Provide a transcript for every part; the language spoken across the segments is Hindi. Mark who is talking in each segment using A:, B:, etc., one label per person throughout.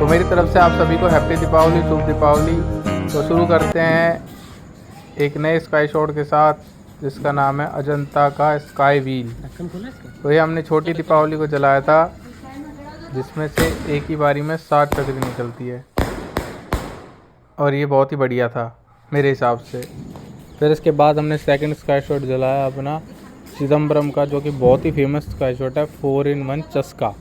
A: तो मेरी तरफ से आप सभी को हैप्पी दीपावली, शुभ दीपावली। तो शुरू करते हैं एक नए स्काई शॉट के साथ जिसका नाम है अजंता का स्काई व्हील। तो ये हमने छोटी दीपावली को जलाया था जिसमें से एक ही बारी में 7 चकरी निकलती है और ये बहुत ही बढ़िया था मेरे हिसाब से। फिर इसके बाद हमने सेकंड स्काई शॉट जलाया अपना चिदम्बरम का, जो कि बहुत ही फेमस स्काई शॉट है, 4-in-1 चस्का।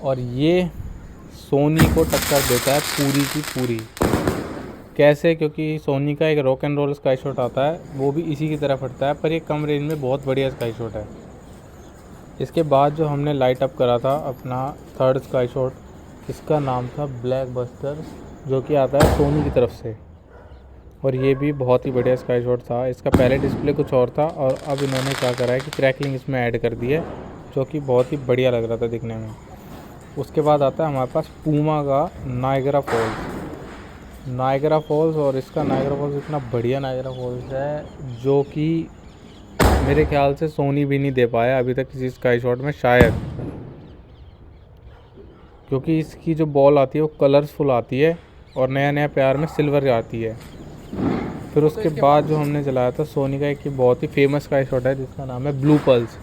A: और ये सोनी को टक्कर देता है पूरी की पूरी। कैसे? क्योंकि सोनी का एक rock and roll sky shot आता है, वो भी इसी की तरह फटता है, पर ये कम रेंज में बहुत बढ़िया स्काई शॉट है। इसके बाद जो हमने लाइट अप करा था अपना थर्ड स्काई शॉट, इसका नाम था ब्लैक बस्टर, जो कि आता है सोनी की तरफ से। और ये भी बहुत ही बढ़िया स्काई शॉट था। इसका पहले डिस्प्ले कुछ और था और अब इन्होंने क्या करा है कि क्रैकलिंग इसमें ऐड कर दी है, जो कि बहुत ही बढ़िया लग रहा था दिखने में। उसके बाद आता है हमारे पास पूमा का नायगरा फॉल्स। और इसका नायगरा फॉल्स इतना बढ़िया नायगरा फॉल्स है जो कि मेरे ख्याल से सोनी भी नहीं दे पाया अभी तक किसी स्काई शॉट में शायद, क्योंकि इसकी जो बॉल आती है वो कलरफुल आती है और नया नया प्यार में सिल्वर आती है। फिर उसके बाद जो हमने चलाया था सोनी का एक बहुत ही फेमस स्काई शॉट है जिसका नाम है ब्लू पल्स।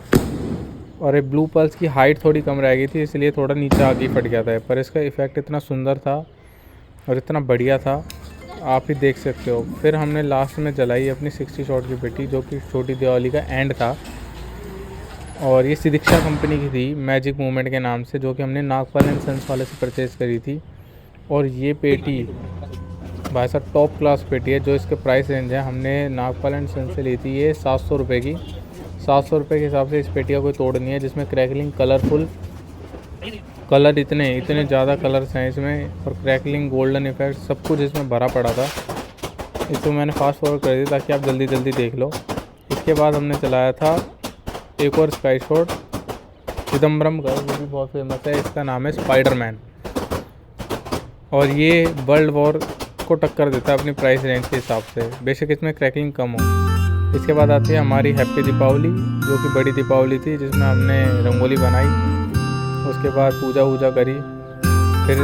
A: और ये ब्लू पल्स की हाइट थोड़ी कम रह गई थी, इसलिए थोड़ा नीचे आगे फट गया था, पर इसका इफ़ेक्ट इतना सुंदर था और इतना बढ़िया था, आप ही देख सकते हो। फिर हमने लास्ट में जलाई अपनी 60 शॉट की पेटी, जो कि छोटी दिवाली का एंड था। और ये सिदीक्षा कंपनी की थी, मैजिक मूवमेंट के नाम से, जो कि हमने नागपाल एंड सन्स वाले से परचेज़ करी थी। और ये पेटी भाई साहब टॉप क्लास पेटी है। जो इसके प्राइस रेंज है, हमने नागपाल एंड सन्स से ली थी ये 700 रुपये की। 700 रुपये के हिसाब से इस पेटी का कोई तोड़ नहीं है, जिसमें क्रैकलिंग कलरफुल कलर इतने ज़्यादा कलर्स हैं इसमें, और क्रैकलिंग गोल्डन इफेक्ट सब कुछ इसमें भरा पड़ा था। इसको मैंने फास्ट फॉरवर्ड कर दिया ताकि आप जल्दी जल्दी देख लो। इसके बाद हमने चलाया था एक और स्काई शॉट चिदम्बरम का, जो भी बहुत फेमस है, इसका नाम है स्पाइडरमैन। और ये वर्ल्ड वॉर को टक्कर देता है अपनी प्राइस रेंज के हिसाब से, बेशक इसमें क्रैकिंग कम हो। इसके बाद आती है हमारी हैप्पी दीपावली, जो कि बड़ी दीपावली थी, जिसमें हमने रंगोली बनाई, उसके बाद पूजा वूजा करी। फिर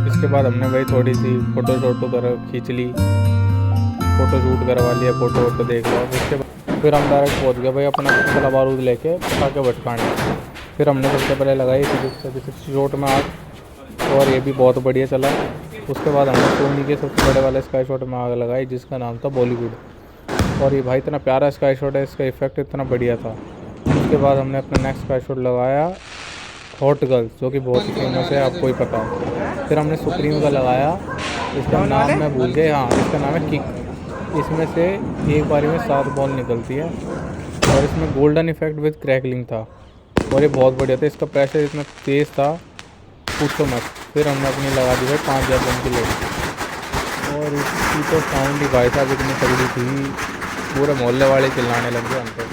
A: इसके बाद हमने भाई थोड़ी सी फ़ोटो खींच ली, फ़ोटो शूट करवा लिया, फ़ोटो देख लो। उसके बाद फिर हम डायरेक्ट पहुँच गए भाई अपना कला बारूद लेके पटाखे भटकाने। फिर हमने सबसे पहले लगाई 60 शॉट में आग, और ये भी बहुत बढ़िया चला। उसके बाद हमने सोनी के सबसे बड़े वाले स्काई शॉट में आग लगाई, जिसका नाम था बॉलीवुड। और ये भाई इतना प्यारा स्काई शॉट है, इसका इफेक्ट इतना बढ़िया था। उसके बाद हमने अपना नेक्स्ट स्काई शॉट लगाया हॉट गर्ल्स, जो कि बहुत ही फेमस है, आपको ही पता है। फिर हमने सुप्रीम का लगाया, इसका नाम मैं भूल गया, हाँ इसका नाम है किक। इसमें से एक बारी में 7 बॉल निकलती है और इसमें गोल्डन इफेक्ट विद क्रैकलिंग था और ये बहुत बढ़िया था। इसका प्रेशर इतना तेज़ था, पूछो मत। फिर हमने अपनी लगा दी भाई 5000 रन की लेट, और इसकी तो साउंड ही भाई साहब इतनी तगड़ी थी, पूरे मोहल्ले वाले चिल्लाने लग गए हम तो।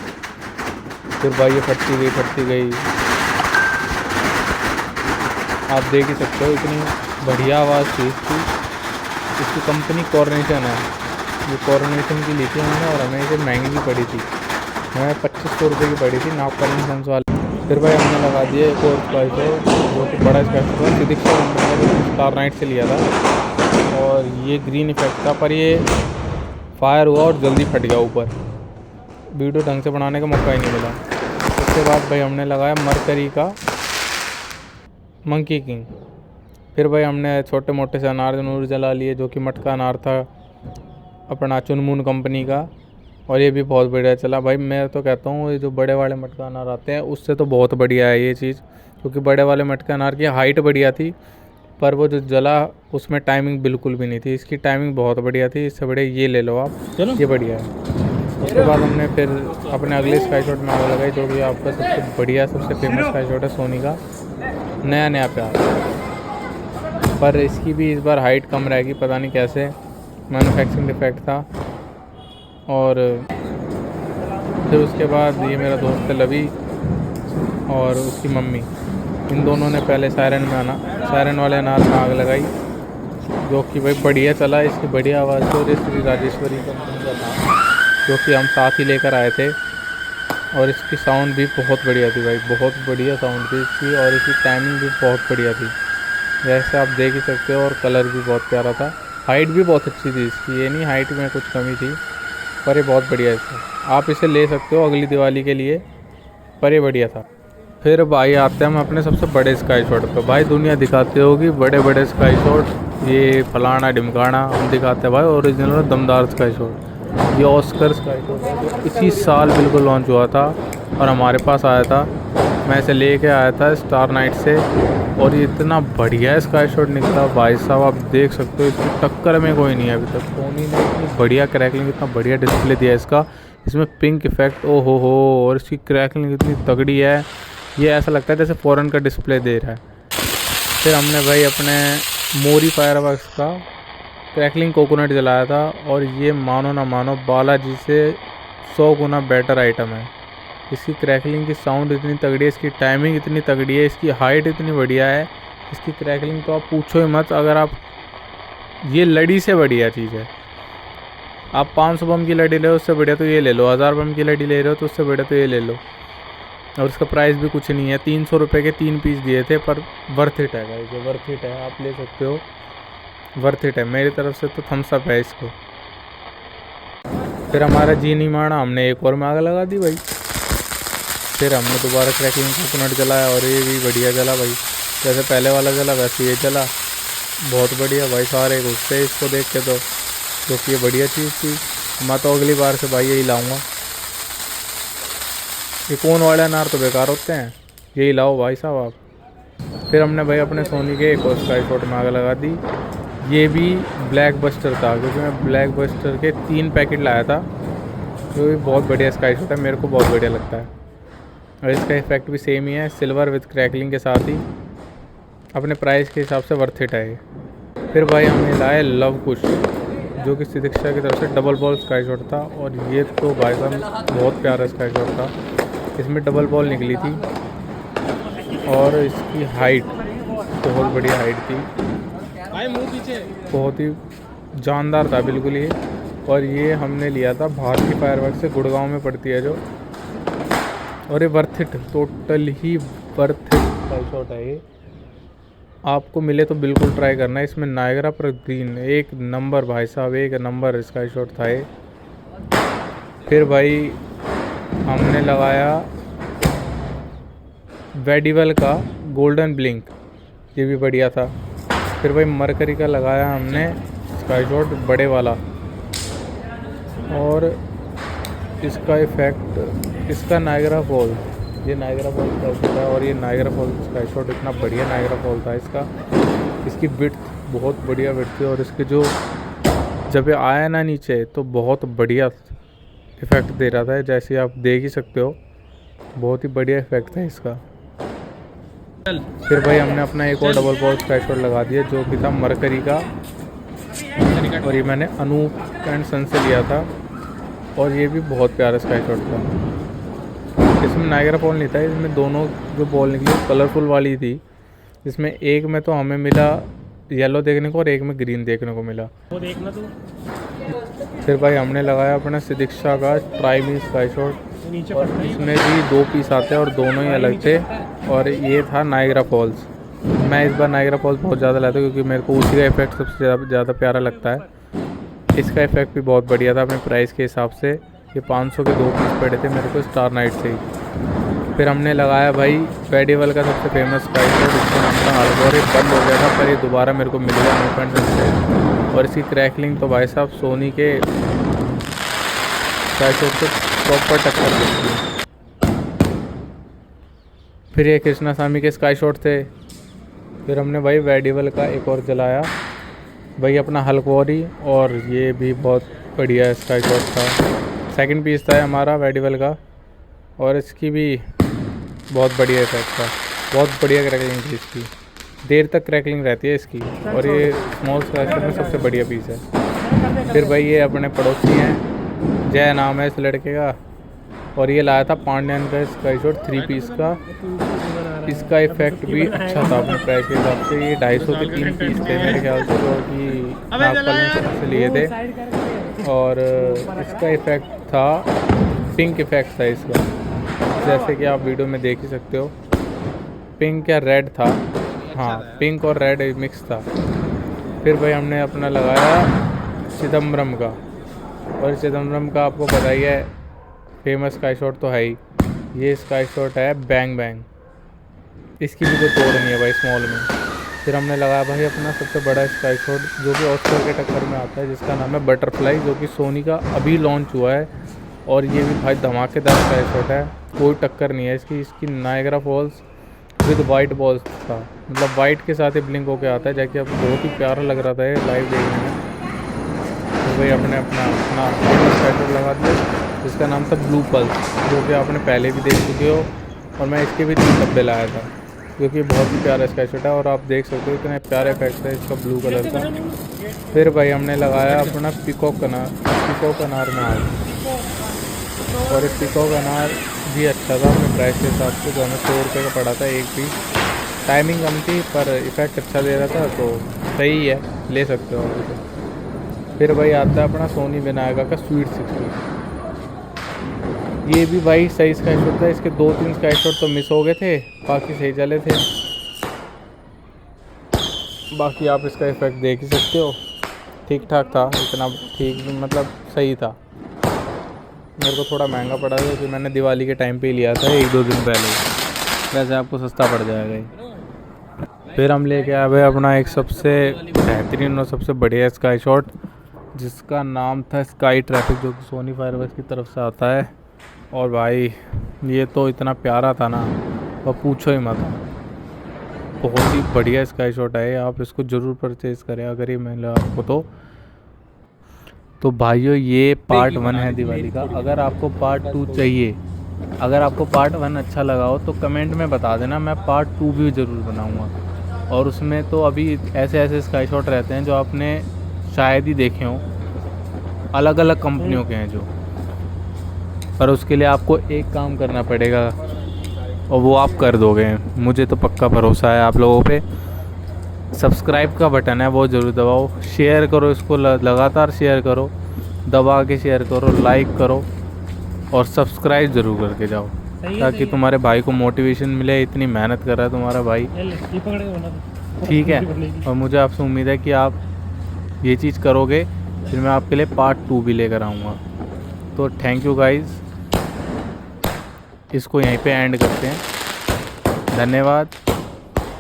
A: फिर भाई ये फटती गई, आप देख ही सकते हो इतनी बढ़िया आवाज़ थी इसकी। इसकी कंपनी कॉर्नेशन है, ये कॉर्नेशन की ली थी हमने, और हमें इसे महंगी भी पड़ी थी, हमें 2500 रुपये की पड़ी थी नागपाल एंड सन्स वाले। फिर भाई हमने लगा दिया एक और स्काई शॉट, जो कि बड़ा स्काई शॉट था, सिदीक्षा कंपनी का, स्टार नाइट से लिया था। और ये ग्रीन इफेक्ट था, पर ये फायर हुआ और जल्दी फट गया ऊपर, वीडियो ढंग से बनाने का मौका ही नहीं मिला। उसके बाद भाई हमने लगाया मरकरी का मंकी किंग। फिर भाई हमने छोटे मोटे से अनार जनूर जला लिए, जो कि मटका अनार था अपना चुनमुन कंपनी का, और ये भी बहुत बढ़िया चला। भाई मैं तो कहता हूँ ये जो बड़े वाले मटका अनार आते हैं उससे तो बहुत बढ़िया है ये चीज़, क्योंकि बड़े वाले मटका अनार की हाइट बढ़िया थी, पर वो जो जला उसमें टाइमिंग बिल्कुल भी नहीं थी। इसकी टाइमिंग बहुत बढ़िया थी, इससे बढ़िया ये ले लो आप, चलो ये बढ़िया है। उसके बाद हमने फिर अपने अगले स्काई शॉट में आग लगाई, जो कि आपका सबसे बढ़िया सबसे फेमस स्काई शॉट है सोनी का नया प्यार। पर इसकी भी इस बार हाइट कम रहेगी, पता नहीं कैसे, मैन्युफैक्चरिंग डिफेक्ट था। और फिर उसके बाद ये मेरा दोस्त है लवी और उसकी मम्मी, इन दोनों ने पहले सायरन वाले अनार में आग लगाई, जो कि भाई बढ़िया चला। इसकी बढ़िया आवाज़ तो श्री राजेश्वरी कंपनी का था, जो कि हम साथ ही लेकर आए थे, और इसकी साउंड भी बहुत बढ़िया थी भाई, बहुत बढ़िया साउंड थी इसकी, और इसकी टाइमिंग भी बहुत बढ़िया थी। जैसे आप देख ही सकते हो, और कलर भी बहुत प्यारा था। हाइट भी बहुत अच्छी थी इसकी, ये नहीं हाइट में कुछ कमी थी, पर ये बहुत बढ़िया है इसका। आप इसे ले सकते हो अगली दिवाली के लिए, पर ये बढ़िया था। फिर भाई आते हैं हम अपने सबसे बड़े स्काई शॉट पे। भाई दुनिया दिखाते होगी बड़े बड़े स्काई शॉट, ये फलाना ढिमकाना, हम दिखाते हैं भाई ओरिजिनल दमदार स्काई शॉट। ये ऑस्कर स्काई शॉट है जो इसी साल बिल्कुल लॉन्च हुआ था और हमारे पास आया था। मैं इसे लेके आया था स्टार नाइट से, और ये इतना बढ़िया स्काई शॉट निकला भाई साहब, आप देख सकते हो इसकी टक्कर में कोई नहीं है अभी तक। सोनी ने इतनी बढ़िया क्रैकलिंग, इतना बढ़िया डिस्प्ले दिया है इसका, इसमें पिंक इफेक्ट ओ हो, और इसकी क्रैकलिंग इतनी तगड़ी है, ये ऐसा लगता है जैसे फ़ॉरेन का डिस्प्ले दे रहा है। फिर हमने भाई अपने मोरी फायरवर्क्स का क्रैकलिंग कोकोनट जलाया था, और ये मानो ना मानो बालाजी से 100 गुना बेटर आइटम है। इसकी क्रैकलिंग की साउंड इतनी तगड़ी है, इसकी टाइमिंग इतनी तगड़ी है, इसकी हाइट इतनी बढ़िया है, इसकी क्रैकलिंग तो आप पूछो ही मत। अगर आप ये लड़ी से बढ़िया चीज़ है, आप 500 बम की लड़ी ले उससे बढ़िया तो ये ले लो, 1000 बम की लड़ी ले रहे हो तो उससे बढ़िया तो ये ले लो। और इसका प्राइस भी कुछ नहीं है, 300 रुपये के 3 पीस दिए थे, पर वर्थ इट है भाई, जो वर्थ इट है, आप ले सकते हो, वर्थ इट है मेरी तरफ से तो थम्स अप है इसको। फिर हमारा जी नहीं माना, हमने एक और में आग लगा दी भाई। फिर हमने दोबारा क्रैकलिंग कोकोनट जलाया, और ये भी बढ़िया जला भाई, जैसे पहले वाला जला वैसे ये जला, बहुत बढ़िया भाई। सारे गुस्से इसको देख के तो, क्योंकि ये बढ़िया चीज़ थी। मैं तो अगली बार से भाई यही लाऊंगा, ये कोन वाले अनार तो बेकार होते हैं, यही लाओ भाई साहब आप। फिर हमने भाई अपने सोनी के एक और स्काई शॉट में आग लगा दी। ये भी ब्लैक बस्टर था, क्योंकि मैं ब्लैक बस्टर के 3 पैकेट लाया था, जो भी बहुत बढ़िया स्काई शॉट है, मेरे को बहुत बढ़िया लगता है। और इसका इफेक्ट भी सेम ही है, सिल्वर विद क्रैकलिंग के साथ ही, अपने प्राइस के हिसाब से वर्थ इट है। फिर भाई हमने लाए लव कुश, जो कि सिदिक्षा की तरफ से डबल बॉल स्काई शॉट था, और ये तो भाई साहब बहुत प्यारा स्काई शॉट था। इसमें डबल बॉल निकली थी, और इसकी हाइट बहुत बढ़िया हाइट थी, बहुत ही जानदार था बिल्कुल ये। और ये हमने लिया था भारती फायरवर्क्स से, गुड़गांव में पड़ती है जो, और ये worth it, total he worth it sky shot है ये। आपको मिले तो बिल्कुल ट्राई करना है। इसमें नायगरा पर ग्रीन एक नंबर भाई साहब, एक नंबर स्काई शॉट था ये। फिर भाई हमने लगाया वेडिवल का गोल्डन ब्लिंक, ये भी बढ़िया था। फिर भाई मरकरी का लगाया हमने स्काई शॉट बड़े वाला, और इसका इफेक्ट, इसका नायगरा फॉल, ये नायगरा फॉल स्काई शॉट है, और ये नायगरा फॉल स्काई शॉट इतना बढ़िया नायगरा फॉल था इसका। इसकी विड्थ बहुत बढ़िया विड्थ थी, और इसके जो जब ये आया ना नीचे तो बहुत बढ़िया इफेक्ट दे रहा था, जैसे आप देख ही सकते हो, बहुत ही बढ़िया इफेक्ट था इसका। फिर भाई हमने अपना एक और डबल बॉल स्काई शॉट लगा दिया, जो कि था मरकरी का, और ये मैंने अनूप एंड सन से लिया था, और ये भी बहुत प्यारा स्काई शॉट था। इसमें नायगरा बॉल नहीं था, इसमें दोनों जो बॉल निकली कलरफुल वाली थी, जिसमें एक में तो हमें मिला येलो देखने को और एक में ग्रीन देखने को मिला, वो देखना तो। फिर भाई हमने लगाया अपना सिदिक्षा का ट्राइमी स्काई शॉट, और इसमें भी 2 पीस आते हैं और दोनों ही अलग थे, और ये था नायगरा फॉल्स। मैं इस बार नायगरा फॉल्स बहुत ज़्यादा लाता हूँ, क्योंकि मेरे को उसी का इफेक्ट सबसे ज़्यादा प्यारा लगता है। इसका इफेक्ट भी बहुत बढ़िया था अपने प्राइस के हिसाब से। ये 500 के 2 पीस पड़े थे मेरे को स्टार नाइट से ही। फिर हमने लगाया भाई वेडिवल का सबसे फेमस स्काई शॉट, जिसका नाम था हल्गोर। ये बंद हो गया था, पर ये दोबारा मेरे को मिल गया नोपेंट से, और इसकी क्रैकलिंग तो भाई साहब सोनी के स्काई शॉट को प्रॉपर टक्कर देती है। फिर ये कृष्णा स्वामी के स्काई शॉट थे। फिर हमने भाई वेडिवल का एक और जलाया भाई अपना हल्कवॉरी, और ये भी बहुत बढ़िया स्काई शॉट था, सेकंड पीस था हमारा वेडिवल का, और इसकी भी बहुत बढ़िया इफेक्ट था, बहुत बढ़िया क्रैकलिंग थी इसकी, देर तक क्रैकलिंग रहती है इसकी, और ये स्मॉल स्काई शॉट में सबसे बढ़िया पीस है। फिर भाई ये अपने पड़ोसी हैं, जय नाम है इस लड़के का, और ये लाया था पांड्यन का स्काई शॉट 3 पीस का। इसका इफेक्ट भी अच्छा था अपने प्राइस के हिसाब से। ये 250 के 3 पीस थे मेरे ख्याल से, जो कि नागपाल से लिए थे, और इसका इफेक्ट था पिंक इफेक्ट था इसका, जैसे कि आप वीडियो में देख ही सकते हो, पिंक या रेड था, हाँ पिंक और रेड मिक्स था। फिर भाई हमने अपना लगाया चिदम्बरम का, और चिदम्बरम का आपको पता ही है फेमस स्काई शॉट तो है ही। ये स्काई शॉट है बैंग बैंग, इसकी भी कोई तोड़ नहीं है भाई स्मॉल में। फिर हमने लगाया भाई अपना सबसे बड़ा स्काई शॉट जो कि ऑस्कर के टक्कर में आता है, जिसका नाम है बटरफ्लाई, जो कि सोनी का अभी लॉन्च हुआ है। और ये भी भाई धमाकेदार स्काई शॉट है, कोई टक्कर नहीं है इसकी। इसकी Niagara false with white balls था, मतलब वाइट के साथ ही ब्लिंक होके आता है, जाके अब बहुत ही प्यारा लग रहा था ये लाइव देखने में। तो भाई अपने अपना अपना स्काई शॉट लगा दिया जिसका नाम था ब्लू पल्स, जो कि आपने पहले भी देख चुके हो, और मैं इसके भी 3 डब्बे लाया था, क्योंकि बहुत ही प्यारा स्काई शॉट है। और आप देख सकते हो इतने प्यारे इफेक्ट है इसका ब्लू कलर का। फिर भाई हमने लगाया अपना पिकॉक अनार में आग, और इस पिकॉक अनार भी अच्छा था अपने प्राइस के हिसाब से, जो हमें 100 रुपये का पड़ा था एक पीस। टाइमिंग कम थी पर इफेक्ट अच्छा दे रहा था, तो सही है, ले सकते हो आप इसे। फिर भाई आता है अपना सोनी विनायका का स्वीट 16, ये भी भाई सही स्काई शॉट था। इसके 2-3 स्काई शॉट तो मिस हो गए थे, बाकी सही चले थे। बाकी आप इसका इफेक्ट देख ही सकते हो, ठीक ठाक था, इतना ठीक मतलब सही था। मेरे को थोड़ा महंगा पड़ा था क्योंकि मैंने दिवाली के टाइम पे ही लिया था 1-2 दिन पहले, वैसे आपको सस्ता पड़ जाएगा ही। फिर हम लेके आए भाई अपना एक सबसे बेहतरीन और सबसे बढ़िया स्काई शॉट, जिसका नाम था स्काई ट्रैफिक, जो कि सोनी फायरवर्क्स की तरफ से आता है। और भाई ये तो इतना प्यारा था ना, वह पूछो ही मत, बहुत ही बढ़िया स्काई शॉट है। आप इसको ज़रूर परचेज़ करें अगर ये मिला आपको तो भाइयों ये पार्ट 1 है दिवाली का। अगर आपको पार्ट 2 चाहिए, अगर आपको पार्ट 1 अच्छा लगा हो तो कमेंट में बता देना, मैं पार्ट 2 भी ज़रूर बनाऊँगा। और उसमें तो अभी ऐसे ऐसे स्काई शॉट रहते हैं जो आपने शायद ही देखे हों, अलग अलग कंपनियों के हैं जो, पर उसके लिए आपको एक काम करना पड़ेगा और वो आप कर दोगे, मुझे तो पक्का भरोसा है आप लोगों पे। सब्सक्राइब का बटन है वो ज़रूर दबाओ, शेयर करो इसको, लगातार शेयर करो, दबा के शेयर करो, लाइक करो और सब्सक्राइब ज़रूर करके जाओ, ताकि तुम्हारे भाई को मोटिवेशन मिले। इतनी मेहनत कर रहा है तुम्हारा भाई, ठीक है। और मुझे आपसे उम्मीद है कि आप ये चीज़ करोगे, फिर मैं आपके लिए पार्ट 2 भी लेकर आऊँगा। तो थैंक यू गाइज़, इसको यहीं पे एंड करते हैं। धन्यवाद,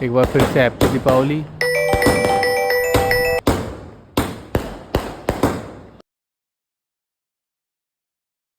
A: एक बार फिर से हैप्पी दीपावली।